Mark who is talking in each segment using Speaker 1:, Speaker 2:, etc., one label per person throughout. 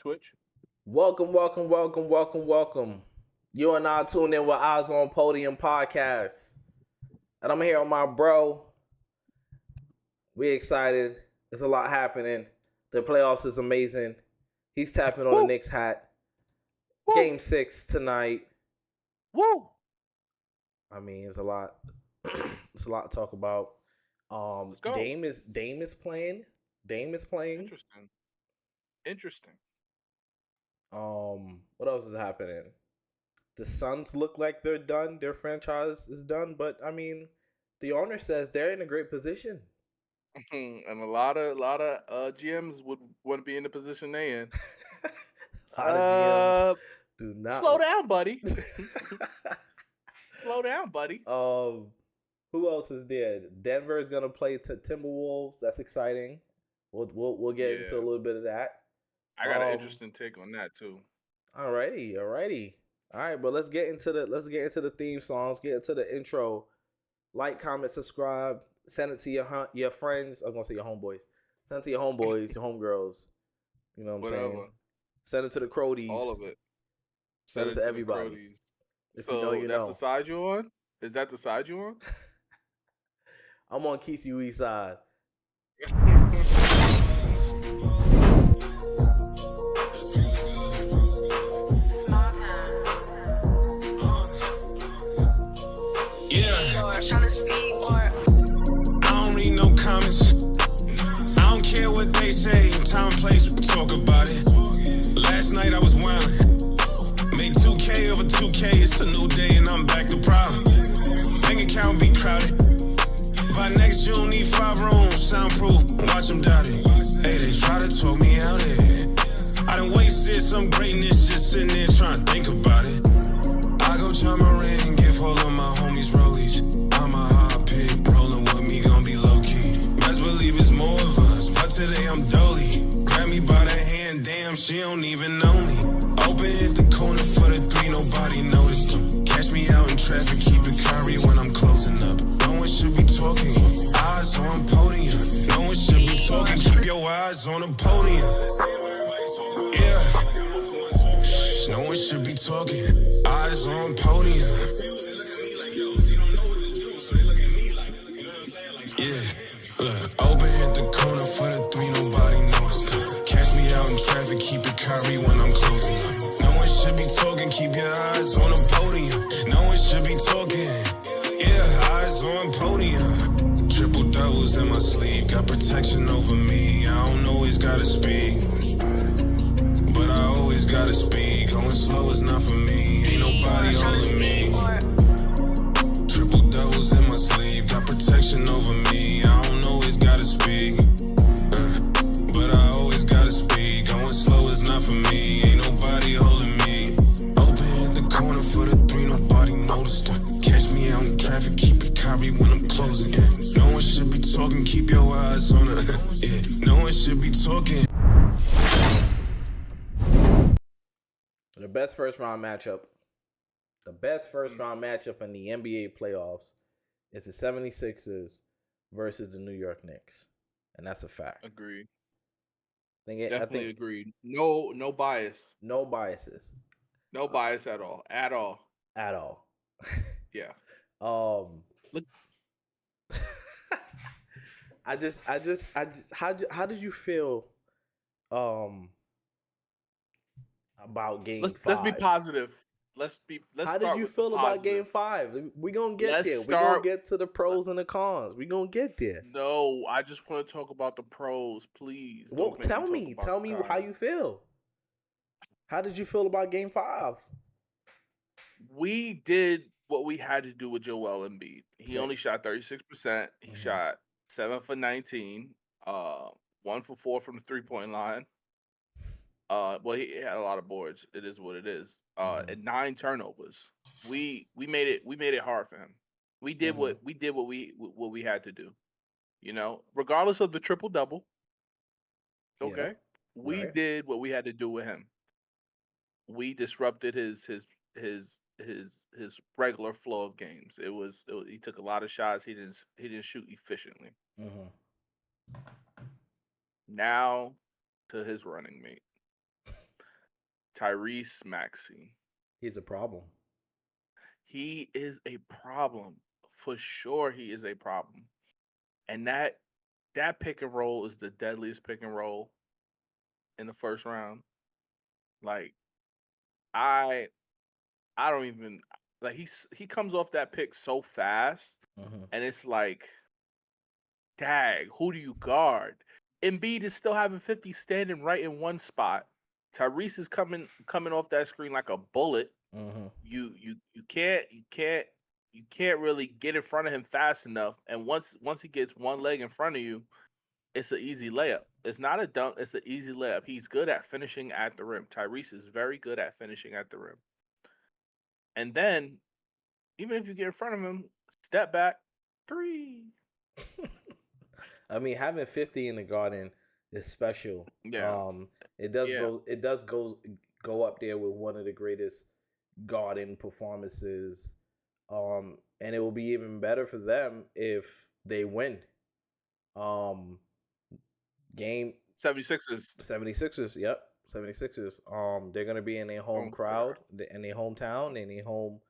Speaker 1: Twitch.
Speaker 2: Welcome. You and I tuned in with Eyesonpodium podcast. And I'm here with my bro. We excited. There's a lot happening. The playoffs is amazing. He's tapping on the Knicks hat.
Speaker 1: Woo.
Speaker 2: Game 6 tonight.
Speaker 1: Woo!
Speaker 2: I mean, it's a lot. It's a lot to talk about.
Speaker 1: Let's go.
Speaker 2: Dame is playing.
Speaker 1: Interesting.
Speaker 2: What else is happening? The Suns look like they're done. Their franchise is done. But I mean, the owner says they're in a great position.
Speaker 1: And a lot of GMs would want to be in the position they in.
Speaker 2: A lot of GMs do not
Speaker 1: slow down, buddy. Slow down, buddy.
Speaker 2: Who else is there? Denver is gonna play to Timberwolves. That's exciting. We'll get into a little bit of that.
Speaker 1: I got an interesting take on that too.
Speaker 2: Alrighty. All right, but let's get into the theme songs. Get into the intro. Like, comment, subscribe. Send it to your friends. I'm gonna say your homeboys. Send it to your homeboys, your homegirls. You know what I'm saying? Send it to the Crodies.
Speaker 1: All of it.
Speaker 2: Send it to everybody.
Speaker 1: If so you know, that's the side you on? Is that the side you on?
Speaker 2: I'm on Keith East side.
Speaker 3: I don't read no comments. I don't care what they say. Time and place, we can talk about it. Last night I was wildin'. Made 2K over 2K. It's a new day and I'm back to problem. Bank account be crowded. By next June, need 5 rooms, soundproof. Watch them doubt it. Hey, they try to talk me out of it. I done wasted some greatness just sitting there trying to think about it. I go charm my ring, give all of my homies rollies. I'm a hot pig, rolling with me, gon' be low-key. Best believe it's more of us, but today I'm dolly. Grab me by the hand, damn, she don't even know me. Open hit the corner for the 3, nobody noticed them. Catch me out in traffic, keep it curry when I'm closing up. No one should be talking, eyes on podium. No one should be talking, keep your eyes on the podium. Yeah. No one should be talking, eyes on podium. Yeah, look, open hit the corner for the 3, nobody noticed. Catch me out in traffic, keep it curry when I'm closing up. No one should be talking, keep your eyes on the podium. No one should be talking, yeah, eyes on podium. Triple doubles in my sleeve, got protection over me. I don't always gotta speak, but I always gotta speak. Going slow is not for me, ain't nobody holding me. Triple doubles in my sleeve, got protection over me. I don't always gotta speak, but I always gotta speak. Going slow is not for me, ain't nobody holding me. Open at the corner for the 3, nobody noticed her. Catch me out in traffic, keep it curry when I'm closing. Yeah. No one should be talking, keep your eyes on her. Yeah. No one should be talking.
Speaker 2: The best first round matchup in the NBA playoffs is the 76ers versus the New York Knicks. And that's a fact.
Speaker 1: Agreed.
Speaker 2: Definitely
Speaker 1: agreed. No bias.
Speaker 2: No biases.
Speaker 1: No bias at all. At all. Yeah.
Speaker 2: Look. How did you feel about game 5?
Speaker 1: Let's be positive.
Speaker 2: How did you feel about game 5? We're going to get there. We're going to get to the pros and the cons. We're going to get there.
Speaker 1: No, I just want to talk about the pros, please.
Speaker 2: Well, tell me how you feel. How did you feel about game 5?
Speaker 1: We did what we had to do with Joel Embiid. He only shot 36%. He shot 7 for 19, 1 for 4 from the 3-point line. Well, he had a lot of boards. It is what it is. And 9 turnovers. We made it hard for him. We did what we had to do. You know, regardless of the triple double. Okay, we did what we had to do with him. We disrupted his regular flow of games. He took a lot of shots. He didn't shoot efficiently. Now to his running mate. Tyrese Maxey.
Speaker 2: He's a problem.
Speaker 1: He is a problem. For sure he is a problem. And that pick and roll is the deadliest pick and roll in the first round. Like I I don't even like he comes off that pick so fast
Speaker 2: Mm-hmm.
Speaker 1: and it's like, dag, who do you guard? Embiid is still having 50 standing right in one spot. Tyrese is coming off that screen like a bullet.
Speaker 2: Mm-hmm.
Speaker 1: You can't really get in front of him fast enough. And once he gets one leg in front of you, it's an easy layup. It's not a dunk, it's an easy layup. He's good at finishing at the rim. Tyrese is very good at finishing at the rim. And then, even if you get in front of him, step back, 3.
Speaker 2: I mean, having 50 in the Garden is special.
Speaker 1: Yeah.
Speaker 2: It does
Speaker 1: Yeah.
Speaker 2: go up there with one of the greatest Garden performances. And it will be even better for them if they win. Game
Speaker 1: 76ers.
Speaker 2: 76ers, yep. 76ers. They're gonna be in their home crowd, in their hometown, in their home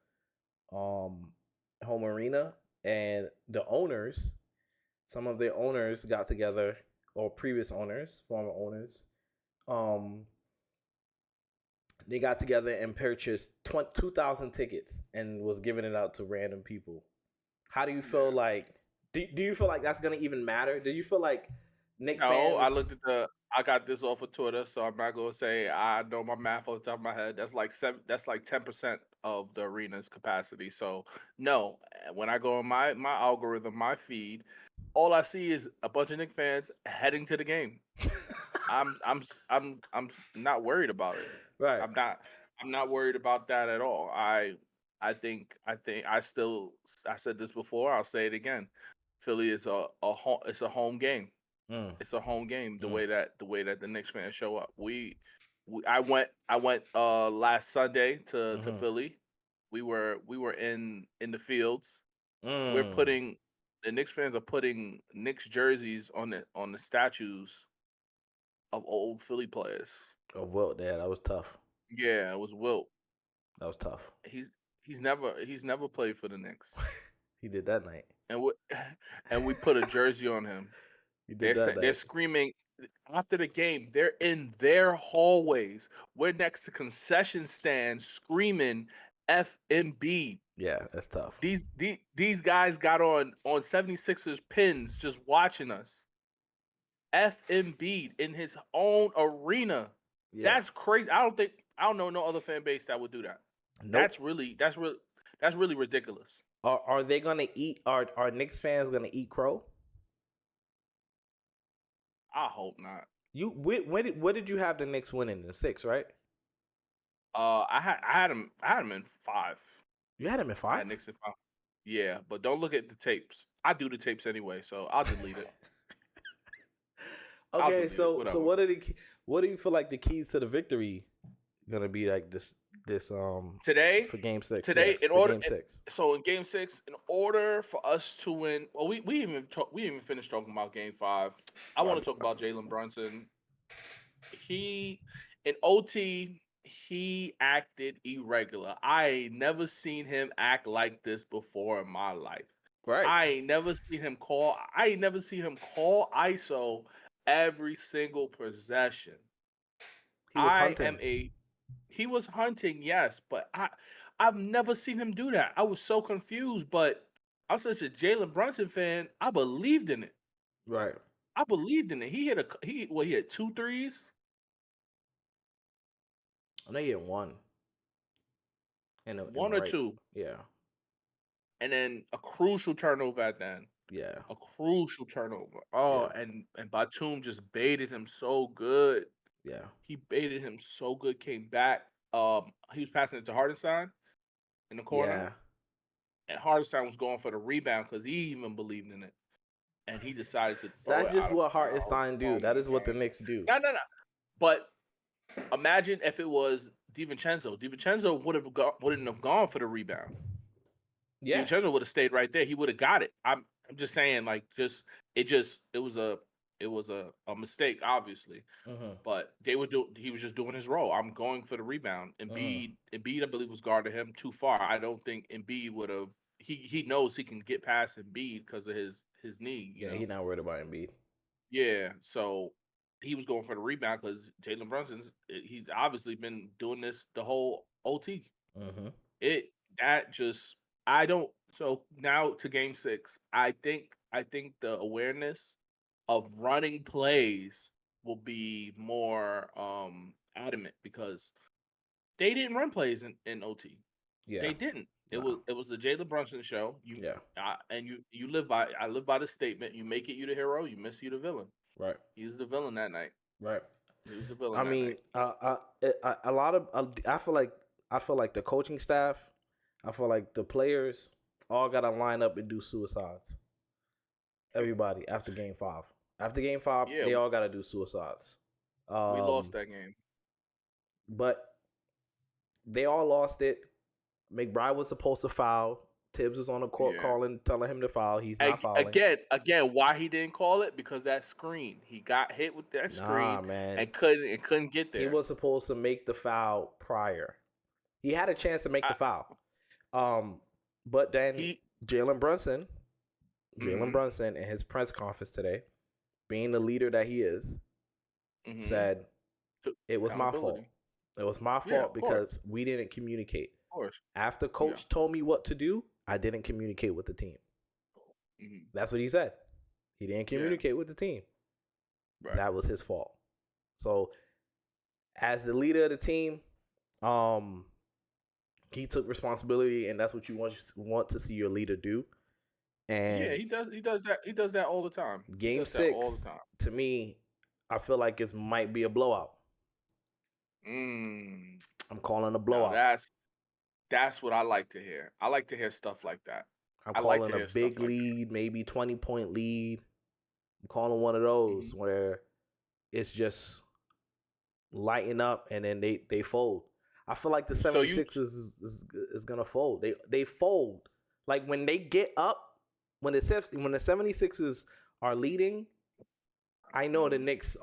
Speaker 2: arena. And the owners, some of their owners got together, or previous owners, former owners, they got together and purchased 2,000 tickets and was giving it out to random people. How do you feel like? Do you feel like that's gonna even matter? Do you feel like Knicks fans?
Speaker 1: No, I got this off of Twitter, so I'm not gonna say I know my math off the top of my head. That's like 10% of the arena's capacity. So no, when I go on my algorithm, my feed, all I see is a bunch of Knicks fans heading to the game. I'm not worried about it.
Speaker 2: Right.
Speaker 1: I'm not worried about that at all. I said this before, I'll say it again. Philly is it's a home game. It's a home game. The way that the Knicks fans show up. I went last Sunday to Philly. We were in the fields. The Knicks fans are putting Knicks jerseys on the statues of old Philly players.
Speaker 2: Oh, Wilt, yeah, that was tough.
Speaker 1: Yeah, it was Wilt.
Speaker 2: That was tough.
Speaker 1: He's never played for the Knicks.
Speaker 2: He did that night.
Speaker 1: And we put a jersey on him. They're screaming after the game. They're in their hallways. We're next to concession stands screaming F Embiid.
Speaker 2: Yeah, that's tough.
Speaker 1: These guys got on 76ers pins just watching us. F Embiid in his own arena. Yeah. That's crazy. I don't know no other fan base that would do that. Nope. That's really ridiculous.
Speaker 2: Are they gonna eat? Are Knicks fans gonna eat crow?
Speaker 1: I hope not.
Speaker 2: What did you have the Knicks winning in 6, right?
Speaker 1: I had them in 5.
Speaker 2: You had them in 5?
Speaker 1: I had Knicks in 5. Yeah, but don't look at the tapes. I do the tapes anyway, so I'll delete it.
Speaker 2: Okay, so what do you feel like the keys to the victory gonna be like this
Speaker 1: today
Speaker 2: for Game 6?
Speaker 1: Today,
Speaker 2: in Game 6.
Speaker 1: So in Game 6, in order for us to win, well, we even finished talking about Game 5. I want to talk about Jalen Brunson. In OT, he acted irregular. I ain't never seen him act like this before in my life.
Speaker 2: Right.
Speaker 1: I ain't never seen him call ISO every single possession. He was hunting, yes, but I've never seen him do that. I was so confused, but I'm such a Jalen Brunson fan. I believed in it.
Speaker 2: Right.
Speaker 1: I believed in it. He had 2 threes.
Speaker 2: I know he had 1.
Speaker 1: One or 2.
Speaker 2: Yeah.
Speaker 1: And then a crucial turnover at the end.
Speaker 2: Yeah.
Speaker 1: A crucial turnover. Oh, yeah. And Batum just baited him so good.
Speaker 2: Yeah.
Speaker 1: He baited him so good, came back. He was passing it to Hartenstein in the corner. Yeah. And Hartenstein was going for the rebound because he even believed in it. And he decided to throw
Speaker 2: That's just what Hartenstein do. That is what the Knicks do.
Speaker 1: No. But imagine if it was DiVincenzo. DiVincenzo wouldn't have gone for the rebound. Yeah. DiVincenzo would have stayed right there. He would have got it. I'm just saying, like, it was a It was a mistake, obviously,
Speaker 2: Mm-hmm.
Speaker 1: but he was just doing his role. I'm going for the rebound.
Speaker 2: Mm-hmm.
Speaker 1: Embiid, I believe, was guarding him too far. I don't think Embiid would have. He knows he can get past Embiid because of his knee.
Speaker 2: Yeah, he's not worried about Embiid.
Speaker 1: Yeah, so he was going for the rebound because Jalen he's obviously been doing this the whole OT.
Speaker 2: Mm-hmm.
Speaker 1: It that just I don't. So now to Game 6, I think the awareness of running plays will be more adamant because they didn't run plays in OT.
Speaker 2: Yeah.
Speaker 1: They didn't.
Speaker 2: Nah.
Speaker 1: It was the Jalen Brunson show.
Speaker 2: Yeah.
Speaker 1: And you live by I live by the statement. You make it, you the hero. You miss, you the villain.
Speaker 2: Right.
Speaker 1: He was the villain that night.
Speaker 2: Right.
Speaker 1: He was the villain
Speaker 2: I
Speaker 1: that
Speaker 2: mean,
Speaker 1: night.
Speaker 2: a lot of I feel like the coaching staff, I feel like the players all got to line up and do suicides. Everybody after Game 5. After Game 5,
Speaker 1: Yeah,
Speaker 2: they all got to do suicides.
Speaker 1: we lost that game.
Speaker 2: But they all lost it. McBride was supposed to foul. Tibbs was on the court calling, telling him to foul. He's not fouling.
Speaker 1: Again, why he didn't call it? Because that screen. He got hit with that screen
Speaker 2: man.
Speaker 1: and couldn't get there.
Speaker 2: He was supposed to make the foul prior. He had a chance to make the foul. But then Jalen Brunson in his press conference today, being the leader that he is, said it was my fault. It was my fault because we didn't communicate.
Speaker 1: Of course.
Speaker 2: After coach told me what to do, I didn't communicate with the team. That's what he said. He didn't communicate with the team. Right. That was his fault. So, as the leader of the team, he took responsibility, and that's what you want to see your leader do. And
Speaker 1: yeah, he does that. He does that all the time.
Speaker 2: Game 6, all the time. To me, I feel like it might be a blowout. I'm calling a blowout.
Speaker 1: No, that's what I like to hear. I like to hear stuff like that.
Speaker 2: I'm calling a big lead, maybe 20-point lead. I'm calling one of those where it's just lighting up and then they fold. I feel like the 76ers is gonna fold. They fold. Like when they get up, when the 76ers are leading, I know the Knicks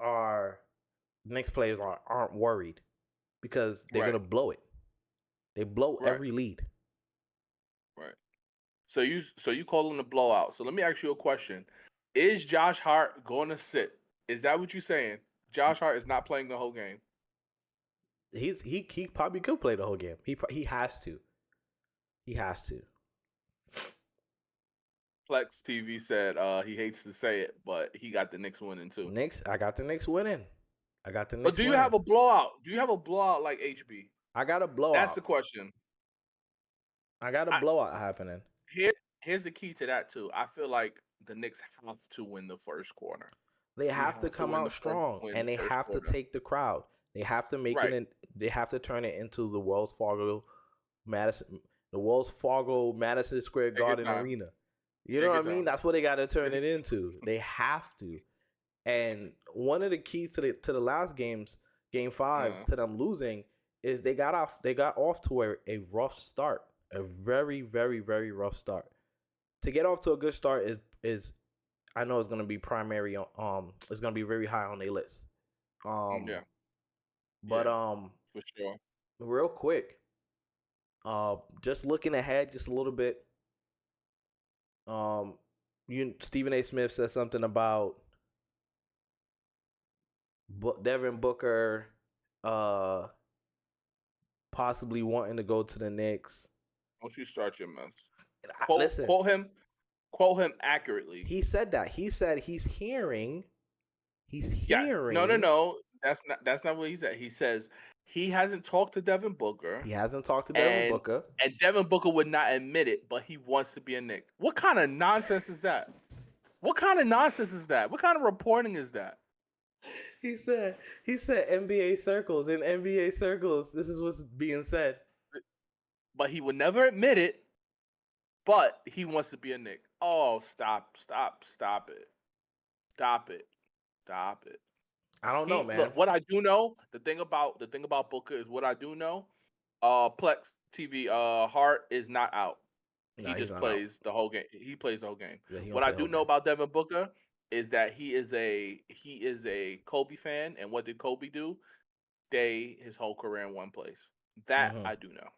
Speaker 2: players aren't worried because they're gonna blow it. They blow every lead.
Speaker 1: Right. So you call them a blowout. So let me ask you a question. Is Josh Hart going to sit? Is that what you're saying? Josh Hart is not playing the whole game.
Speaker 2: He probably could play the whole game. He has to. He has to.
Speaker 1: Flex TV said he hates to say it, but he got the Knicks winning too.
Speaker 2: I got the Knicks winning.
Speaker 1: But do you have a blowout? Do you have a blowout like HB?
Speaker 2: I got a blowout.
Speaker 1: That's the question.
Speaker 2: I got a blowout happening.
Speaker 1: Here's the key to that too. I feel like the Knicks have to win the first quarter.
Speaker 2: They have to come out strong, and they have to take the crowd. They have to make it. They have to turn it into the Wells Fargo Madison Square Garden Arena. You know what I mean? That's what they got to turn it into. They have to. And one of the keys to the last games, Game 5, to them losing, is they got off to a rough start, a very, very, very rough start. To get off to a good start is I know it's going to be primary. It's going to be very high on their list. But
Speaker 1: for sure.
Speaker 2: Real quick, just looking ahead just a little bit. Stephen A. Smith said something about Devin Booker possibly wanting to go to the Knicks.
Speaker 1: Don't you start your mess.
Speaker 2: Listen,
Speaker 1: quote him accurately.
Speaker 2: He said that. He said he's hearing.
Speaker 1: Yes. No. That's not what he said. He says he hasn't talked to Devin Booker. And Devin Booker would not admit it, but he wants to be a Knick. What kind of nonsense is that? What kind of reporting is that?
Speaker 2: He said NBA circles. In NBA circles, this is what's being said.
Speaker 1: But he would never admit it. But he wants to be a Knick. Oh, stop it.
Speaker 2: I don't know, man.
Speaker 1: Look, what I do know, the thing about Booker is what I do know. Plex TV, Hart is not out. He just plays the whole game. He plays the whole game.
Speaker 2: Yeah,
Speaker 1: what I do know about Devin Booker is that he is a Kobe fan, and what did Kobe do? Stay his whole career in one place. That
Speaker 2: Mm-hmm.
Speaker 1: I do know.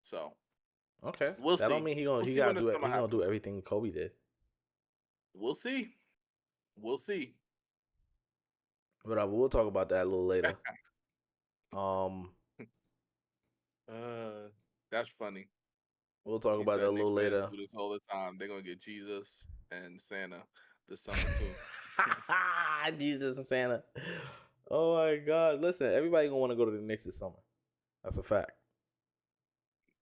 Speaker 1: So
Speaker 2: Okay,
Speaker 1: we'll
Speaker 2: that don't
Speaker 1: see.
Speaker 2: mean
Speaker 1: We'll
Speaker 2: he
Speaker 1: see when
Speaker 2: gotta
Speaker 1: the
Speaker 2: do it.
Speaker 1: summer
Speaker 2: He gonna
Speaker 1: happens.
Speaker 2: do everything Kobe did.
Speaker 1: We'll see. We'll see.
Speaker 2: Whatever. We'll talk about that a little later. Um,
Speaker 1: Uh, that's funny.
Speaker 2: we'll talk
Speaker 1: He
Speaker 2: about that a
Speaker 1: said Knicks
Speaker 2: little
Speaker 1: fans
Speaker 2: later.
Speaker 1: do this all the time. They're gonna get Jesus and Santa this summer too.
Speaker 2: Jesus and Santa. Oh my God! Listen, everybody gonna want to go to the Knicks this summer. That's a fact.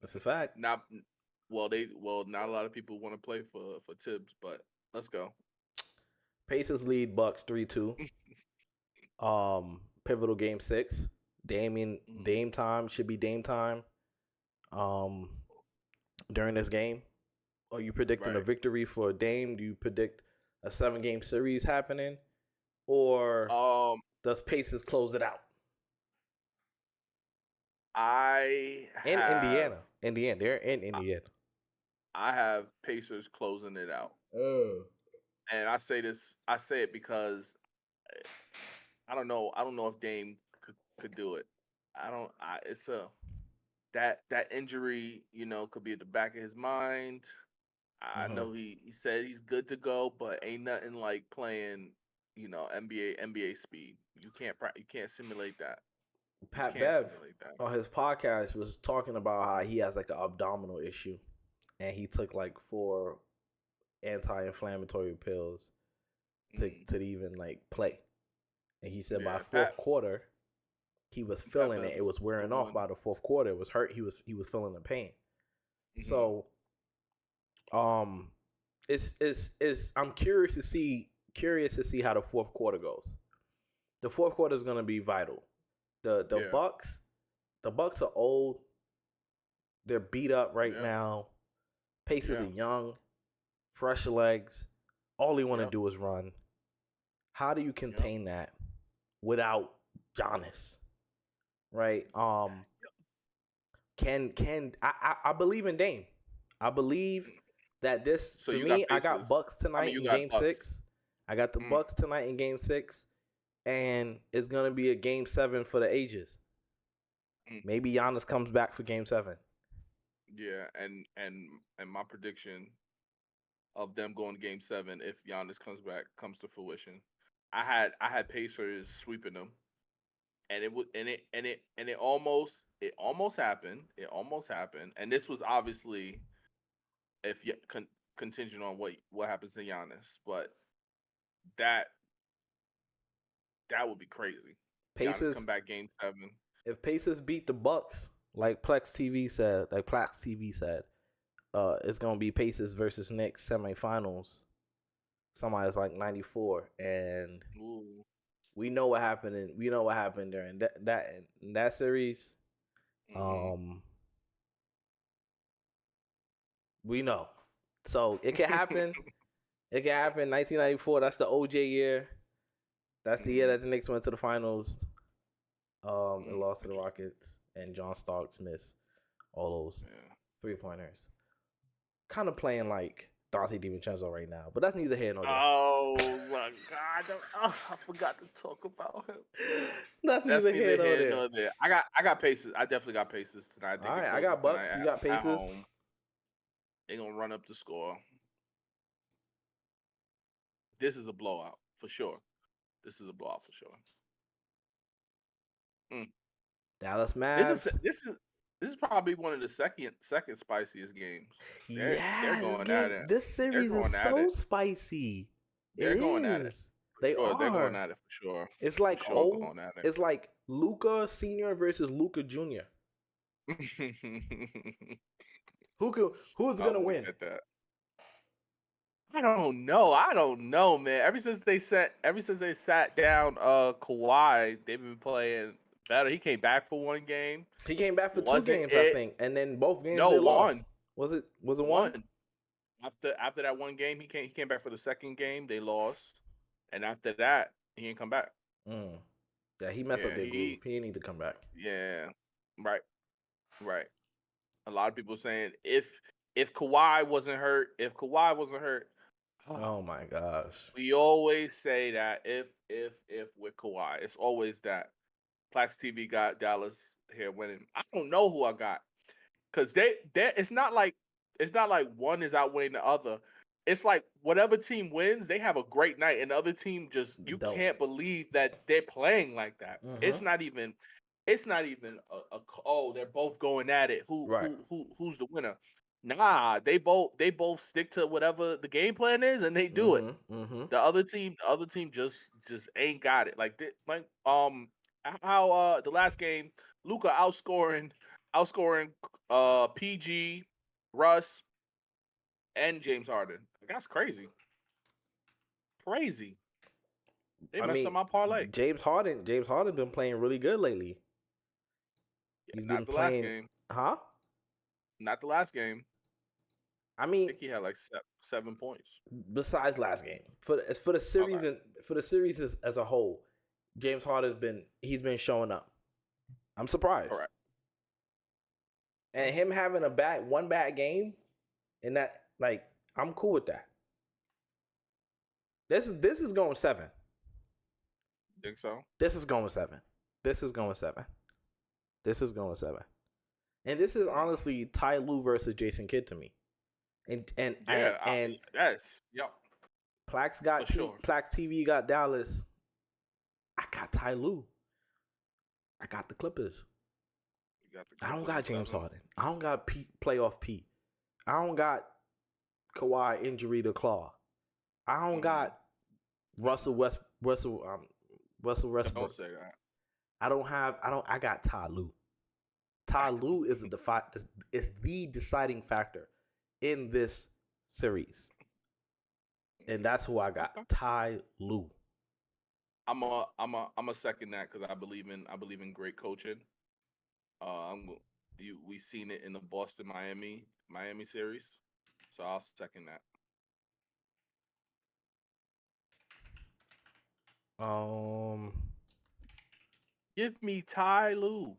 Speaker 2: That's a fact.
Speaker 1: Not not a lot of people want to play for Tibbs, but let's go.
Speaker 2: Pacers lead Bucks 3-2. Pivotal game 6. Dame time should be Dame time. Um, during this game, are you predicting a
Speaker 1: Right.
Speaker 2: victory for Dame? Do you predict a 7-game series happening, or
Speaker 1: Um,
Speaker 2: does Pacers close it out?
Speaker 1: I
Speaker 2: In
Speaker 1: have
Speaker 2: Indiana, they're in Indiana.
Speaker 1: I have Pacers closing it out,
Speaker 2: Oh.
Speaker 1: and I say it because I don't know if Dame could do it. I don't. It's a that injury, could be at the back of his mind. I
Speaker 2: Mm-hmm.
Speaker 1: know he said he's good to go, but ain't nothing like playing, NBA speed. You can't simulate that. You
Speaker 2: Pat
Speaker 1: can't
Speaker 2: Bev
Speaker 1: simulate that.
Speaker 2: on his podcast was talking about how he has like an abdominal issue, and he took like 4 anti-inflammatory pills to even like play. And he said by
Speaker 1: Yeah,
Speaker 2: fourth quarter, he was
Speaker 1: Pat
Speaker 2: feeling it. It
Speaker 1: Bev's
Speaker 2: was wearing off
Speaker 1: one.
Speaker 2: by the fourth quarter. It was hurt. He was feeling the pain.
Speaker 1: Hmm.
Speaker 2: So, um, it's I'm curious to see how the fourth quarter goes. The fourth quarter is gonna be vital. The
Speaker 1: Yeah,
Speaker 2: Bucks are old. They're beat up right
Speaker 1: yeah,
Speaker 2: now. Pacers are
Speaker 1: yeah,
Speaker 2: young, fresh legs. All they want to
Speaker 1: yep,
Speaker 2: do is run. How do you
Speaker 1: yep.
Speaker 2: contain that without Giannis? Right? I believe in Dame. I believe that this
Speaker 1: So
Speaker 2: for
Speaker 1: you got
Speaker 2: me. I got
Speaker 1: Pacers.
Speaker 2: Bucks
Speaker 1: I mean,
Speaker 2: tonight
Speaker 1: you
Speaker 2: in
Speaker 1: got
Speaker 2: Game
Speaker 1: Bucks.
Speaker 2: 6. I got the
Speaker 1: Mm,
Speaker 2: Bucks tonight in Game 6, and it's gonna be a Game 7 for the ages.
Speaker 1: mm.
Speaker 2: Maybe Giannis comes back for Game 7.
Speaker 1: Yeah, and my prediction of them going to Game 7 if Giannis comes to fruition. I had Pacers sweeping them, and it would and it almost happened. It almost happened, and this was obviously if you contingent on what happens to Giannis, but that that would be crazy. Giannis come
Speaker 2: Pacers.
Speaker 1: back Game 7.
Speaker 2: If Pacers beat the Bucks, like Plex TV said, it's gonna be Pacers versus Knicks semifinals. Somebody's like 94, and
Speaker 1: Ooh.
Speaker 2: we know what happened during that series.
Speaker 1: Hmm.
Speaker 2: We know, so it can happen. It can happen. 1994. That's the OJ year. That's the year
Speaker 1: Hmm.
Speaker 2: that the Knicks went to the finals. And lost to the
Speaker 1: Interesting.
Speaker 2: Rockets, and John Starks missed all those
Speaker 1: Yeah.
Speaker 2: 3-pointers. Kind of playing like Dante DiVincenzo right now, but that's neither here nor there.
Speaker 1: Oh my God! I forgot to talk about him.
Speaker 2: That's
Speaker 1: That's
Speaker 2: neither here
Speaker 1: neither
Speaker 2: nor
Speaker 1: here
Speaker 2: there.
Speaker 1: nor there. I got Pacers. I definitely got Pacers tonight. I
Speaker 2: All
Speaker 1: think it
Speaker 2: right, I
Speaker 1: closes
Speaker 2: got
Speaker 1: tonight
Speaker 2: Bucks. You got
Speaker 1: at
Speaker 2: Pacers.
Speaker 1: home. They're gonna run up the score. This is a blowout for sure. This is a blowout for sure. Mm.
Speaker 2: Dallas
Speaker 1: This is
Speaker 2: Mavs.
Speaker 1: this is this is probably one of the second spiciest games. They're
Speaker 2: Yeah,
Speaker 1: going at it.
Speaker 2: this
Speaker 1: They're
Speaker 2: series is
Speaker 1: going at
Speaker 2: so
Speaker 1: it.
Speaker 2: spicy. It
Speaker 1: They're going at it
Speaker 2: is.
Speaker 1: for
Speaker 2: They
Speaker 1: sure. They're going
Speaker 2: are.
Speaker 1: at it for sure.
Speaker 2: It's
Speaker 1: For
Speaker 2: like
Speaker 1: sure going at it.
Speaker 2: It's like Luca Senior versus Luca Junior. Who's
Speaker 1: I
Speaker 2: gonna
Speaker 1: look
Speaker 2: win?
Speaker 1: at that. I don't know. I don't know, man. Ever since they sat down Kawhi, they've been playing better. He came back for one game.
Speaker 2: He came back for 2
Speaker 1: Wasn't
Speaker 2: games, I
Speaker 1: it?
Speaker 2: think, and then both games
Speaker 1: No,
Speaker 2: they
Speaker 1: one.
Speaker 2: lost. Was it one?
Speaker 1: One. After that one game, he came back for the second game. They lost. And after that, he didn't come back.
Speaker 2: Mm. Yeah, he messed up
Speaker 1: Yeah,
Speaker 2: their groove. He didn't need to come back.
Speaker 1: yeah. Right. Right. A lot of people saying if Kawhi wasn't hurt,
Speaker 2: Oh my gosh.
Speaker 1: We always say that if with Kawhi, it's always that Plax TV got Dallas here winning. I don't know who I got because they it's not like one is outweighing the other. It's like whatever team wins, they have a great night, and the other team just you
Speaker 2: Don't.
Speaker 1: can't believe that they're playing like that.
Speaker 2: Mm-hmm.
Speaker 1: It's not even oh they're both going at it.
Speaker 2: Right.
Speaker 1: Who's the winner? Nah, they both stick to whatever the game plan is, and they do it.
Speaker 2: Mm-hmm. Mm-hmm.
Speaker 1: The other team just ain't got it. How the last game, Luca outscoring PG, Russ, and James Harden. That's crazy. Crazy. They
Speaker 2: I
Speaker 1: messed up
Speaker 2: mean,
Speaker 1: my parlay.
Speaker 2: James Harden been playing really good lately.
Speaker 1: Yeah,
Speaker 2: He's been
Speaker 1: not the last
Speaker 2: playing,
Speaker 1: game.
Speaker 2: huh?
Speaker 1: Not the last game.
Speaker 2: I
Speaker 1: I
Speaker 2: mean,
Speaker 1: think he had like 7 points.
Speaker 2: besides last game, for the series
Speaker 1: Okay.
Speaker 2: and for the series as a whole, James Harden's been showing up. I'm surprised.
Speaker 1: Correct.
Speaker 2: And him having one bad game, and that like I'm cool with that. This is going 7.
Speaker 1: Think so?
Speaker 2: This is going 7. This is going 7. This is going 7. And this is honestly Ty Lue versus Jason Kidd to me.
Speaker 1: Yeah. Yes. Yep.
Speaker 2: Plax got
Speaker 1: For sure.
Speaker 2: Plax TV got Dallas. I got Ty Lue. I got the Clippers.
Speaker 1: You got the
Speaker 2: I don't
Speaker 1: Clippers
Speaker 2: got
Speaker 1: at
Speaker 2: James
Speaker 1: 7.
Speaker 2: Harden. I don't got playoff P. I don't got Kawhi injury to claw. I don't got Russell Westbrook.
Speaker 1: Don't say that.
Speaker 2: I got Ty Lue. Ty Lue is the deciding factor in this series. And that's who I got.
Speaker 1: Okay.
Speaker 2: Ty Lue.
Speaker 1: I'm a second that because I believe in great coaching. We seen it in the Boston Miami series, so I'll second that. Give me Ty Lue.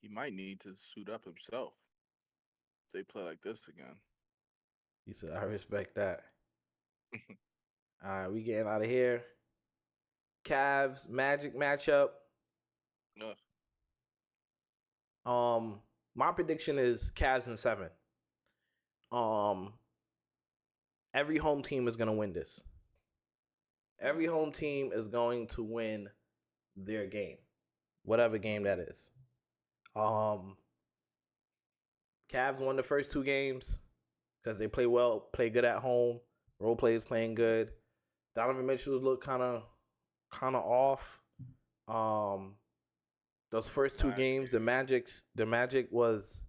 Speaker 1: He might need to suit up himself if they play like this again.
Speaker 2: He said, I respect that. All right, we getting out of here. Cavs Magic matchup.
Speaker 1: Ugh.
Speaker 2: My prediction is Cavs in 7. Every home team is gonna win this. Every home team is going to win their game, whatever game that is. Cavs won the first 2 games because they play good at home. Role play is playing good. Donovan Mitchell's look kind of off. Those first 2 games, the Magic was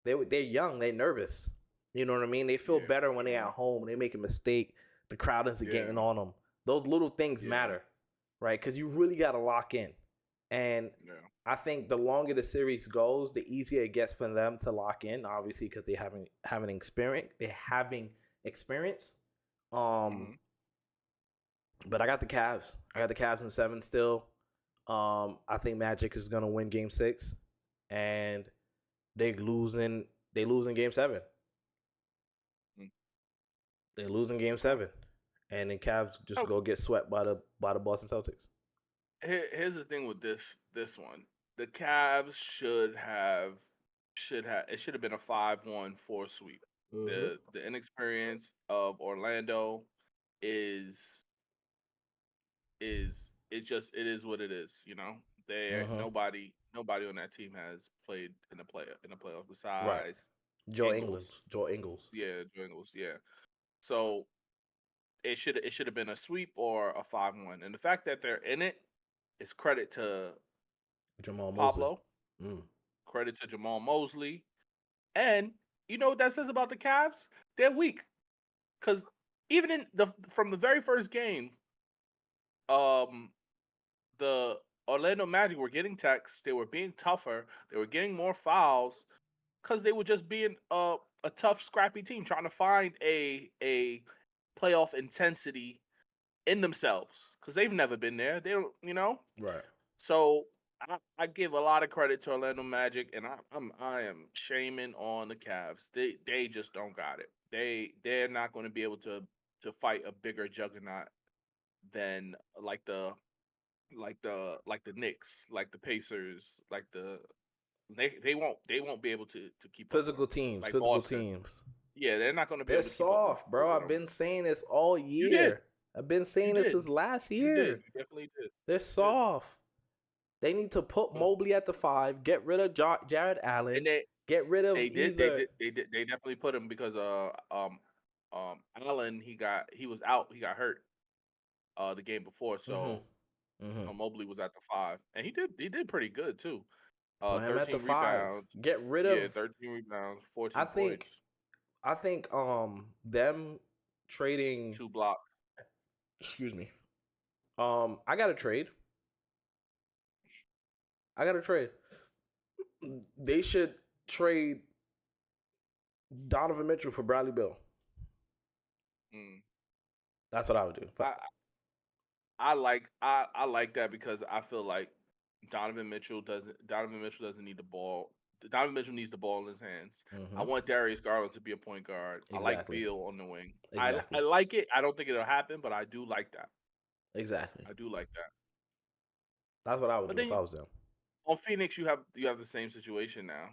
Speaker 2: they're young, they're nervous. You know what I mean? They feel better when they're at home. They make a mistake, the crowd isn't getting on them. Those little things matter, right? Because you really got to lock in. And I think the longer the series goes, the easier it gets for them to lock in. Obviously, because they having experience. But I got the Cavs. I got the Cavs in 7 still. I think Magic is gonna win Game 6, and they losing Game 7. They losing Game 7, and the Cavs just go get swept by the Boston Celtics.
Speaker 1: Here's the thing with this one. The Cavs should have been a 5-1-4 sweep.
Speaker 2: Mm-hmm.
Speaker 1: The inexperience of Orlando is it is what it is, you know. Nobody on that team has played in the playoffs besides
Speaker 2: Joe
Speaker 1: Ingles.
Speaker 2: Ingles.
Speaker 1: Yeah, Joe Ingles, yeah. So it should have been a sweep or a 5-1. And the fact that they're in it is credit to
Speaker 2: Jamal
Speaker 1: Pablo.
Speaker 2: Mosley.
Speaker 1: Credit to Jamal Mosley. And you know what that says about the Cavs? They're weak. Because even from the very first game, the Orlando Magic were getting texts. They were being tougher. They were getting more fouls because they were just being a tough, scrappy team trying to find a playoff intensity in themselves because they've never been there. They don't, you know.
Speaker 2: Right.
Speaker 1: So I give a lot of credit to Orlando Magic, and I am shaming on the Cavs. They just don't got it. They're not going to be able to fight a bigger juggernaut than like the Knicks, like the Pacers, like they won't be able to keep up with them. Like
Speaker 2: Physical
Speaker 1: Boston.
Speaker 2: teams.
Speaker 1: Yeah, they're not going to be
Speaker 2: They're
Speaker 1: able to keep up
Speaker 2: soft, bro.
Speaker 1: with
Speaker 2: I've
Speaker 1: them.
Speaker 2: been saying this all
Speaker 1: You did.
Speaker 2: year. I've been
Speaker 1: You
Speaker 2: saying this
Speaker 1: did.
Speaker 2: since last
Speaker 1: You did.
Speaker 2: year.
Speaker 1: You definitely did.
Speaker 2: They're
Speaker 1: You did.
Speaker 2: soft. They need to put
Speaker 1: Uh,
Speaker 2: Mobley at the 5, get rid of Jared Allen,
Speaker 1: And
Speaker 2: get rid of
Speaker 1: they did
Speaker 2: either.
Speaker 1: they definitely put him because Allen he was out, he got hurt the game before,
Speaker 2: Mm-hmm.
Speaker 1: so
Speaker 2: Mm-hmm.
Speaker 1: Mobley was at the 5, and he did pretty good too.
Speaker 2: Put him at the
Speaker 1: 13
Speaker 2: 5.
Speaker 1: rebounds.
Speaker 2: Get rid
Speaker 1: Yeah,
Speaker 2: of.
Speaker 1: 13 rebounds,
Speaker 2: I
Speaker 1: 14
Speaker 2: think.
Speaker 1: points,
Speaker 2: I think. Them trading.
Speaker 1: 2 blocks.
Speaker 2: Excuse me. I got to trade. They should trade Donovan Mitchell for Bradley Beal.
Speaker 1: Mm.
Speaker 2: That's what I would do.
Speaker 1: I like that because I feel like Donovan Mitchell doesn't need the ball. Donovan Mitchell needs the ball in his hands.
Speaker 2: Mm-hmm.
Speaker 1: I want Darius Garland to be a point guard.
Speaker 2: Exactly.
Speaker 1: I like Beal on the wing.
Speaker 2: Exactly.
Speaker 1: I like it. I don't think it'll happen, but I do like that.
Speaker 2: Exactly.
Speaker 1: I do like that.
Speaker 2: That's what I would
Speaker 1: But
Speaker 2: do
Speaker 1: then
Speaker 2: if I was them.
Speaker 1: on Phoenix, you have the same situation now.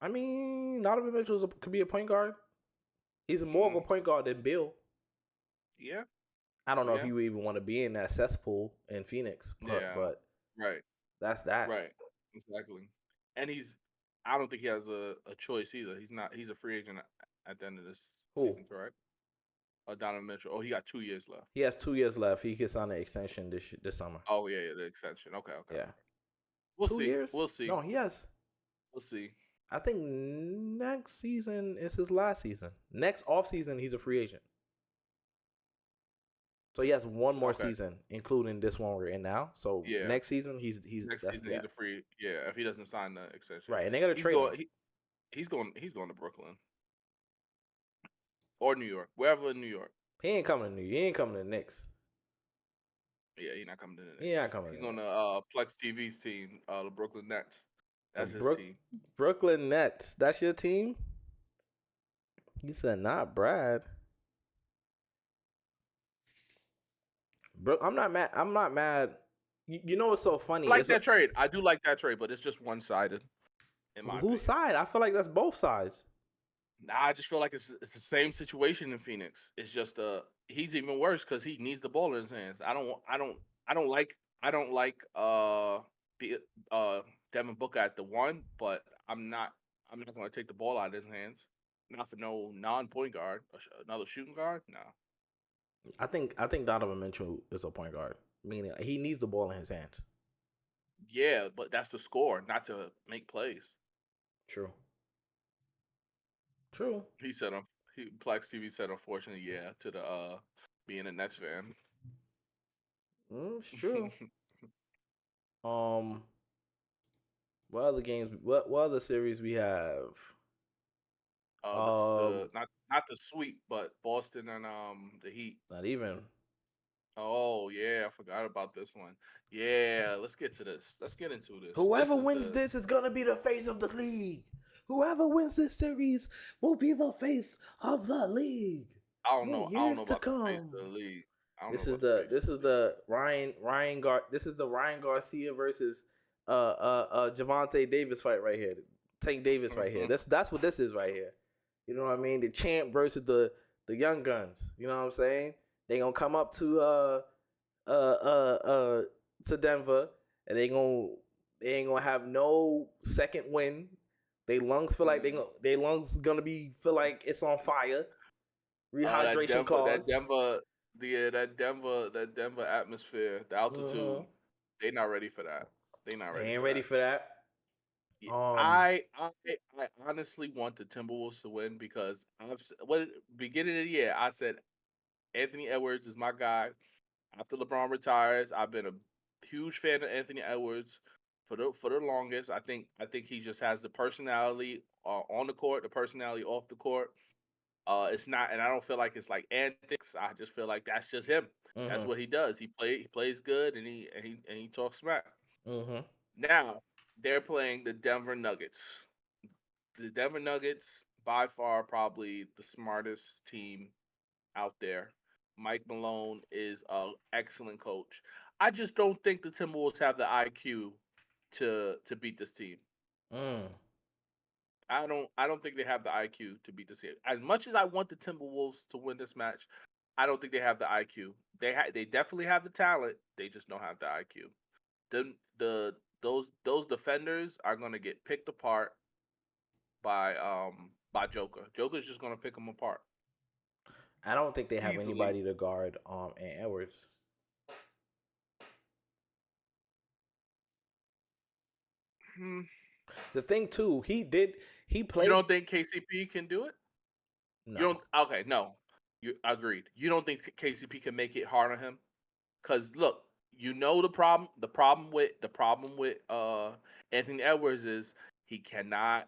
Speaker 2: I mean, Donovan Mitchell could be a point guard. He's more of a point guard than Beal.
Speaker 1: Yeah.
Speaker 2: I don't know if you even want to be in that cesspool in Phoenix, but
Speaker 1: right.
Speaker 2: That's that.
Speaker 1: Right. Exactly. And I don't think he has a choice either. He's a free agent at the end of this season, correct? Donovan Mitchell. Oh, he got 2 years left.
Speaker 2: He has 2 years left. He gets on an extension this summer.
Speaker 1: Oh yeah, the extension. Okay.
Speaker 2: Yeah.
Speaker 1: We'll
Speaker 2: 2
Speaker 1: see.
Speaker 2: years?
Speaker 1: We'll see.
Speaker 2: No, he has.
Speaker 1: We'll see.
Speaker 2: I think next season is his last season. Next offseason, he's a free agent. So he has one more season, including this one we're in now. So next season, he's
Speaker 1: a free. Yeah, if he doesn't sign the extension,
Speaker 2: right? And they're gonna trade him.
Speaker 1: He's going to Brooklyn or New York, wherever in New York.
Speaker 2: He ain't coming to New York. He ain't coming to the Knicks.
Speaker 1: Yeah, he's not coming to the Knicks.
Speaker 2: He's not coming.
Speaker 1: He's going to Plex TV's team, the Brooklyn Nets. That's his team.
Speaker 2: Brooklyn Nets. That's your team? He said, not Brad. I'm not mad. You know what's so funny?
Speaker 1: I like that trade. I do like that trade, but it's just one-sided.
Speaker 2: Whose side? I feel like that's both sides.
Speaker 1: Nah, I just feel like it's the same situation in Phoenix. It's just he's even worse because he needs the ball in his hands. I don't like Devin Booker at the 1, but I'm not going to take the ball out of his hands. Not for no non-point guard, another shooting guard. No.
Speaker 2: I think Donovan Mitchell is a point guard, meaning he needs the ball in his hands.
Speaker 1: Yeah, but that's to score, not to make plays.
Speaker 2: True.
Speaker 1: He said, Plex TV said, unfortunately, yeah, to the being a Nets fan.
Speaker 2: It's true. What other games? What other series we have?
Speaker 1: Not the sweep, but Boston and the Heat.
Speaker 2: Not even.
Speaker 1: Oh yeah, I forgot about this one. Yeah, let's get to this. Let's get into this.
Speaker 2: Whoever wins this is gonna be the face of the league. Whoever wins this series will be the face of the league.
Speaker 1: I don't know about the face of the league.
Speaker 2: This is the Ryan Garcia versus Javante Davis fight right here. Tank Davis right here. That's what this is right here. You know what I mean? The champ versus the young guns. You know what I'm saying? They gonna come up to Denver, and they ain't gonna have no second win. They lungs feel like feel like it's on fire. Rehydration cause.
Speaker 1: That Denver atmosphere, the altitude. They not ready for that. They ain't ready for that. I honestly want the Timberwolves to win because beginning of the year I said Anthony Edwards is my guy. After LeBron retires, I've been a huge fan of Anthony Edwards for the longest. I think he just has the personality on the court, the personality off the court. It's not, and I don't feel like it's like antics. I just feel like that's just him. That's what he does. He plays good, and he talks smack. Now they're playing the Denver Nuggets. The Denver Nuggets, by far, probably the smartest team out there. Mike Malone is an excellent coach. I just don't think the Timberwolves have the IQ to beat this team.
Speaker 2: Mm.
Speaker 1: I don't think they have the IQ to beat this team. As much as I want the Timberwolves to win this match, I don't think they have the IQ. They definitely have the talent. They just don't have the IQ. The those defenders are gonna get picked apart by Joker. Joker's just gonna pick them apart
Speaker 2: I don't think they have
Speaker 1: easily.
Speaker 2: anybody to guard Ant Edwards.
Speaker 1: Hmm.
Speaker 2: The thing too, he
Speaker 1: You
Speaker 2: played
Speaker 1: don't think KCP can do it? You
Speaker 2: no.
Speaker 1: don't. Okay, no. You agreed. You don't think KCP can make it hard on him? Because look, you know the problem with Anthony Edwards is he cannot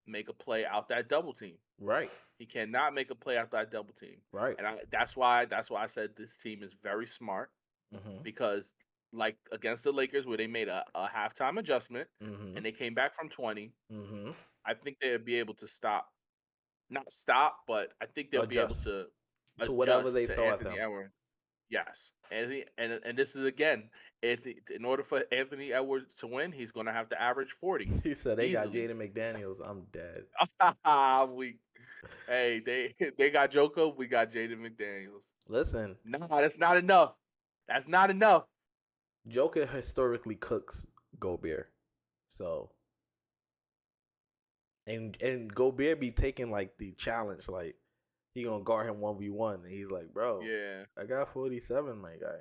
Speaker 1: make a play out that double team.
Speaker 2: Right.
Speaker 1: He cannot make a play out that double team,
Speaker 2: Right.
Speaker 1: and that's why I said this team is very smart
Speaker 2: Mhm.
Speaker 1: because like against the Lakers where they made a halftime adjustment
Speaker 2: Mhm.
Speaker 1: and they came back from 20,
Speaker 2: Mhm.
Speaker 1: I think they'll be able to not stop, but I think they'll be able
Speaker 2: Adjust
Speaker 1: to
Speaker 2: to whatever
Speaker 1: adjust
Speaker 2: they
Speaker 1: to
Speaker 2: throw at
Speaker 1: Anthony
Speaker 2: them.
Speaker 1: Edwards. Yes, Anthony, and this is again, Anthony, in order for Anthony Edwards to win, he's gonna have to average 40
Speaker 2: He said they got
Speaker 1: easily.
Speaker 2: Jaden McDaniels. I'm dead.
Speaker 1: we, hey, they got Joker, we got Jaden McDaniels.
Speaker 2: Listen,
Speaker 1: No, that's not enough. That's not enough.
Speaker 2: Joker historically cooks Gobert. So and Gobert be taking like the challenge, like he gonna guard him 1v1. And he's like, bro,
Speaker 1: Yeah.
Speaker 2: I got 47, my guy.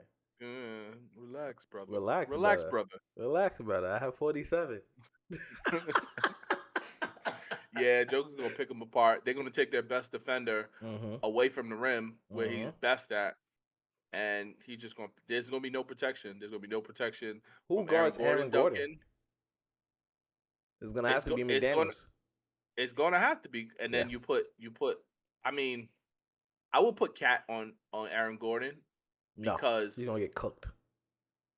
Speaker 1: Relax, brother.
Speaker 2: Relax,
Speaker 1: Relax,
Speaker 2: brother.
Speaker 1: brother.
Speaker 2: Relax, brother. I have 47.
Speaker 1: Yeah, Joker's gonna pick them apart. They're gonna take their best defender
Speaker 2: Mm-hmm.
Speaker 1: away from the rim where
Speaker 2: Mm-hmm.
Speaker 1: he's best at, and he's just gonna. There's gonna be no protection. There's gonna be no protection
Speaker 2: Who
Speaker 1: from Aaron
Speaker 2: guards
Speaker 1: Gordon
Speaker 2: Aaron Gordon?
Speaker 1: Duncan.
Speaker 2: It's gonna have
Speaker 1: It's
Speaker 2: to
Speaker 1: go.
Speaker 2: be
Speaker 1: It's gonna.
Speaker 2: McDaniels.
Speaker 1: It's gonna have to be. And
Speaker 2: Yeah.
Speaker 1: then you put. I mean, I will put Cat on Aaron Gordon
Speaker 2: No, he's
Speaker 1: because
Speaker 2: gonna get cooked.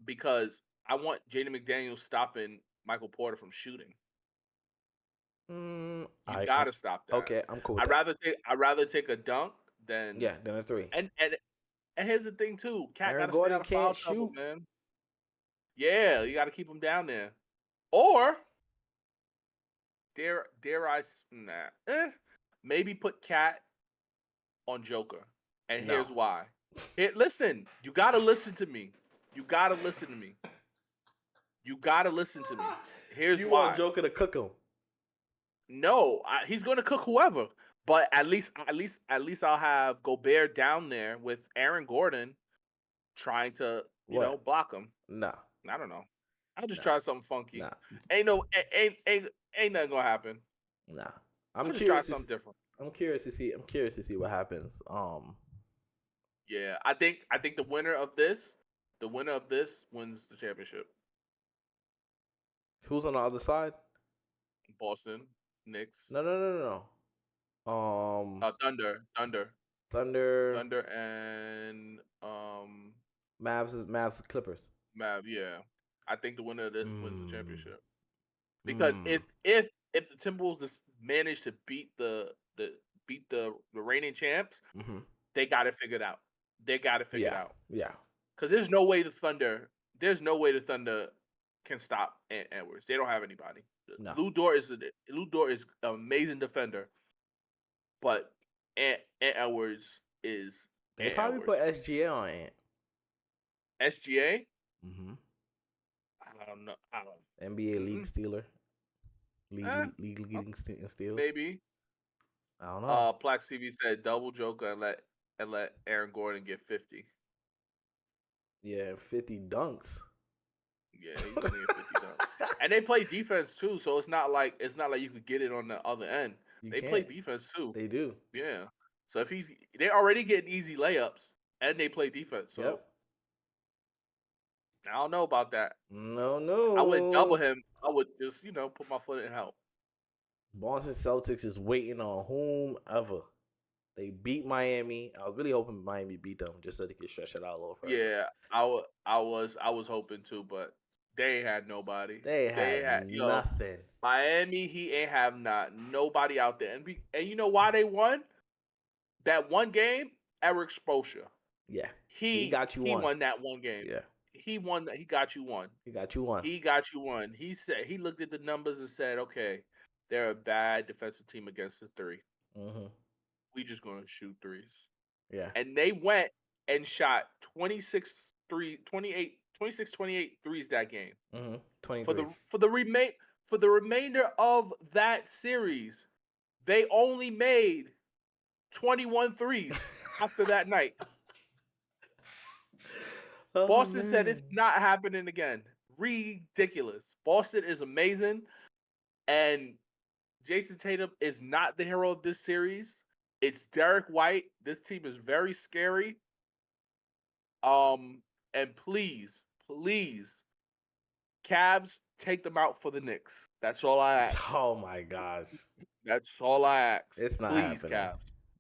Speaker 1: because I want Jaden McDaniels stopping Michael Porter from shooting. You
Speaker 2: I'm
Speaker 1: gotta stop that.
Speaker 2: okay. I'm cool with
Speaker 1: I'd
Speaker 2: that.
Speaker 1: rather take a dunk than
Speaker 2: Yeah, then a three.
Speaker 1: and here's the thing too. Cat
Speaker 2: Aaron
Speaker 1: gotta stay
Speaker 2: Gordon
Speaker 1: out of foul
Speaker 2: can't
Speaker 1: trouble,
Speaker 2: shoot.
Speaker 1: man. Yeah, you gotta keep him down there. Or dare I maybe put Cat on Joker. And
Speaker 2: No,
Speaker 1: here's why. Here, listen, you gotta listen to me. You gotta listen to me. You gotta listen to me. Here's
Speaker 2: you
Speaker 1: why.
Speaker 2: want Joker to cook him?
Speaker 1: No, he's gonna cook whoever. But at least I'll have Gobert down there with Aaron Gordon trying to
Speaker 2: What?
Speaker 1: block him.
Speaker 2: Nah,
Speaker 1: I don't know. I'll just
Speaker 2: nah,
Speaker 1: try something funky.
Speaker 2: nah,
Speaker 1: Ain't nothing gonna happen.
Speaker 2: nah. I'm
Speaker 1: I'll just try
Speaker 2: curious to.
Speaker 1: something different.
Speaker 2: I'm curious to see. I'm curious to see what happens.
Speaker 1: Yeah, I think the winner of this wins the championship.
Speaker 2: Who's on the other side?
Speaker 1: Boston, Knicks,
Speaker 2: No, no, no, no, no. Thunder,
Speaker 1: Thunder, and
Speaker 2: Mavs, Clippers.
Speaker 1: Mav. Yeah, I think the winner of this wins the
Speaker 2: Mm.
Speaker 1: championship. Because if the Timberwolves just manage to beat the reigning champs,
Speaker 2: Mm-hmm.
Speaker 1: they got it figured out. They got it figured
Speaker 2: Yeah,
Speaker 1: out.
Speaker 2: yeah.
Speaker 1: Because there's no way the Thunder can stop Edwards. They don't have anybody.
Speaker 2: No.
Speaker 1: Lou Dort is an amazing defender, but Edwards is
Speaker 2: They probably
Speaker 1: Edwards.
Speaker 2: put SGA on Ant.
Speaker 1: SGA.
Speaker 2: Mm-hmm.
Speaker 1: I don't know. I don't.
Speaker 2: NBA league stealer.
Speaker 1: Eh,
Speaker 2: Leading steals.
Speaker 1: Maybe.
Speaker 2: I don't know.
Speaker 1: Plax TV said double Joker and let Aaron Gordon get 50.
Speaker 2: Yeah, 50 dunks.
Speaker 1: Yeah, he's gonna get 50 dunks. And they play defense too, so it's not like you could get it on the other end. They play defense too.
Speaker 2: They do.
Speaker 1: Yeah. So if they're already getting easy layups and they play defense. So
Speaker 2: Yep.
Speaker 1: I don't know about that.
Speaker 2: No.
Speaker 1: I wouldn't double him. I would just, put my foot in and help.
Speaker 2: Boston Celtics is waiting on whomever. They beat Miami. I was really hoping Miami beat them just so they could stretch it out a little further.
Speaker 1: Yeah, I was hoping to, but They ain't had nobody.
Speaker 2: They had nothing.
Speaker 1: Miami Heat ain't have nobody out there. And you know why they won? That one game, Eric Spoelstra.
Speaker 2: Yeah. He got you one.
Speaker 1: He won that one game.
Speaker 2: Yeah.
Speaker 1: He won that. He got you one.
Speaker 2: He got you one.
Speaker 1: He got you one. He said he looked at the numbers and said, "Okay, they're a bad defensive team against the three.
Speaker 2: Mm-hmm.
Speaker 1: We just gonna shoot threes."
Speaker 2: Yeah.
Speaker 1: And they went and shot 26 28 threes that game.
Speaker 2: Mm-hmm. 23.
Speaker 1: For the remainder of that series, they only made 21 threes after that night.
Speaker 2: Oh,
Speaker 1: Boston
Speaker 2: man.
Speaker 1: said it's not happening again. Ridiculous. Boston is amazing, and Jason Tatum is not the hero of this series. It's Derek White. This team is very scary. And please, Cavs, take them out for the Knicks. That's all I ask.
Speaker 2: Oh my gosh.
Speaker 1: That's all I ask.
Speaker 2: It's not
Speaker 1: please,
Speaker 2: happening.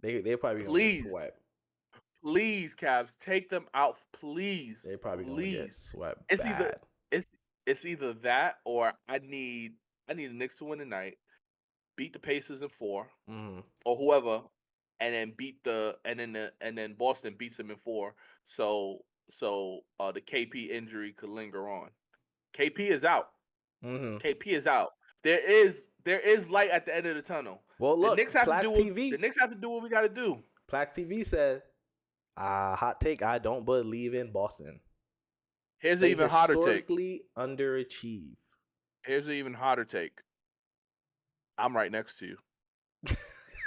Speaker 1: Cavs.
Speaker 2: They probably gonna get swept.
Speaker 1: Please, Cavs, take them out. Please.
Speaker 2: They probably gonna get swept.
Speaker 1: It's
Speaker 2: bad.
Speaker 1: It's either that or I need the Knicks to win tonight, beat the Pacers in 4, or whoever, and then Boston beats them in 4. So the KP injury could linger on. KP is out. KP is out. There is light at the end of the tunnel.
Speaker 2: Well, look,
Speaker 1: the Knicks have
Speaker 2: Plax
Speaker 1: to do
Speaker 2: TV.
Speaker 1: The Knicks have to do what we got to do.
Speaker 2: Plax TV said, "Hot take. I don't believe in Boston."
Speaker 1: Here's an even hotter take.
Speaker 2: Historically underachieve.
Speaker 1: Here's an even hotter take. I'm right next to you.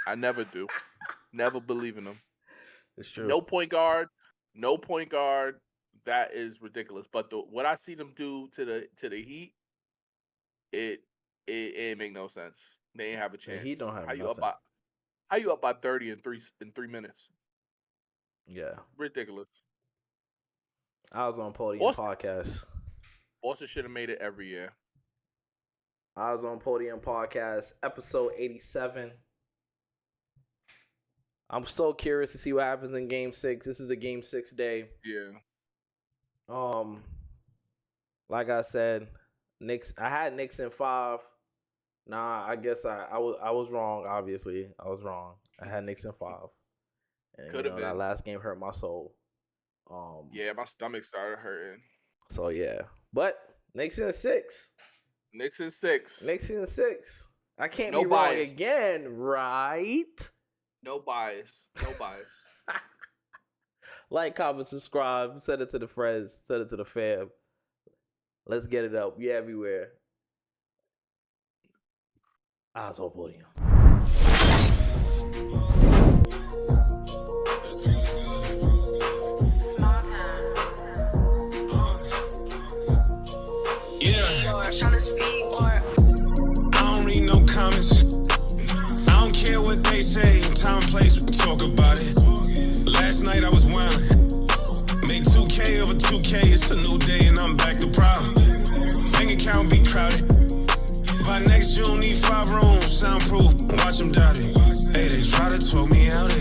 Speaker 1: I never do. Never believe in them.
Speaker 2: It's true.
Speaker 1: No point guard. That is ridiculous. But what I see them do to the Heat, it ain't make no sense. They ain't have a chance.
Speaker 2: The Heat don't have nothing.
Speaker 1: How you up by 30 in 3 minutes?
Speaker 2: Yeah.
Speaker 1: Ridiculous.
Speaker 2: I was on Podium podcast.
Speaker 1: Boston should have made it every year.
Speaker 2: I was on Podium podcast, episode 87. I'm so curious to see what happens in Game 6. This is a Game 6 day.
Speaker 1: Yeah.
Speaker 2: Like I said, Knicks. I had Knicks in 5. Nah, I guess I was wrong. Obviously, I was wrong. I had Knicks in 5. And
Speaker 1: Could have been.
Speaker 2: That last game hurt my soul.
Speaker 1: Yeah, my stomach started hurting.
Speaker 2: So yeah, but Knicks in 6.
Speaker 1: Knicks in 6.
Speaker 2: Knicks in 6. I can't
Speaker 1: No
Speaker 2: be
Speaker 1: bias.
Speaker 2: wrong again, right?
Speaker 1: No bias.
Speaker 2: Like, comment, subscribe, send it to the friends, send it to the fam. Let's get it up. We everywhere. Eyesonpodium.
Speaker 3: I don't read no comments. I don't care what they say. Time and place, we can talk about it. Last night I was wildin'. Made 2K over 2K. It's a new day and I'm back to problem. Bank account be crowded. By next June, need 5 rooms, soundproof. Watch them doubt it. Hey, they try to talk me out